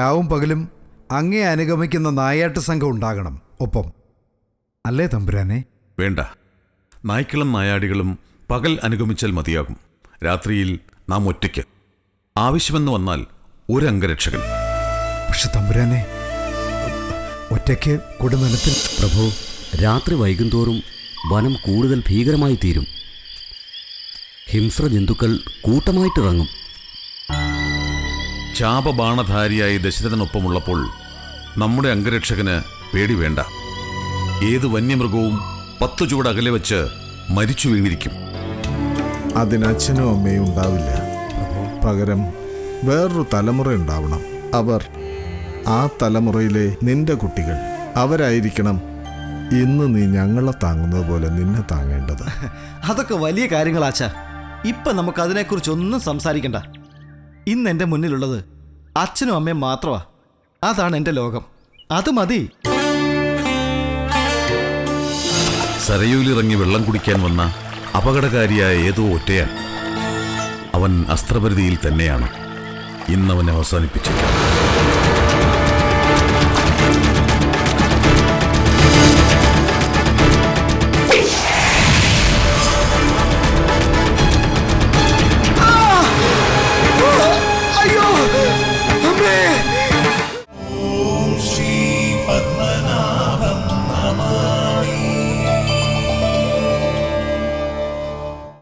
രാവും പകലും അങ്ങേ അനുഗമിക്കുന്ന നായാട്ട് സംഘം ഉണ്ടാകണം ഒപ്പം. അല്ലേ തമ്പുരാനെ? വേണ്ട, നായ്ക്കളും നായാടികളും പകൽ അനുഗമിച്ചാൽ മതിയാകും. രാത്രിയിൽ നാം ഒറ്റയ്ക്ക്. ആവശ്യമെന്ന് വന്നാൽ ഒരു അംഗരക്ഷകൻ. പക്ഷെ തമ്പുരാനെ, ഒറ്റയ്ക്ക് കൊടുനിലത്തിൽ. പ്രഭു, രാത്രി വൈകുന്തോറും വനം കൂടുതൽ ഭീകരമായി തീരും. ഹിംസ്ര ജന്തുക്കൾ കൂട്ടമായിട്ടിറങ്ങും. ശാപബാണധാരിയായി ദശരഥനൊപ്പമുള്ളപ്പോൾ നമ്മുടെ അംഗരക്ഷകന് പേടി വേണ്ട. ഏത് വന്യമൃഗവും 10 ചുവട് അകലെ വെച്ച് മരിച്ചു വീണിരിക്കും. അതിന് അച്ഛനും അമ്മയും ഉണ്ടാവില്ല. പകരം വേറൊരു തലമുറ ഉണ്ടാവണം. അവർ, ആ തലമുറയിലെ നിന്റെ കുട്ടികൾ, അവരായിരിക്കണം ഇന്ന് നീ ഞങ്ങളെ താങ്ങുന്നത് പോലെ നിന്നെ താങ്ങേണ്ടത്. അതൊക്കെ വലിയ കാര്യങ്ങളാച്ചാ. ഇപ്പം നമുക്ക് അതിനെക്കുറിച്ചൊന്നും സംസാരിക്കണ്ട. ഇന്ന് എൻ്റെ മുന്നിലുള്ളത് അച്ഛനും അമ്മയും മാത്രമാ. അതാണ് എൻ്റെ ലോകം. അത് മതി. സരയൂലിറങ്ങി വെള്ളം കുടിക്കാൻ വന്ന അപകടകാരിയായ ഏതോ ഒറ്റയാൻ. അവൻ അസ്ത്രപരിധിയിൽ തന്നെയാണ്. ഇന്നവനെ അവസാനിപ്പിച്ചേക്കാം.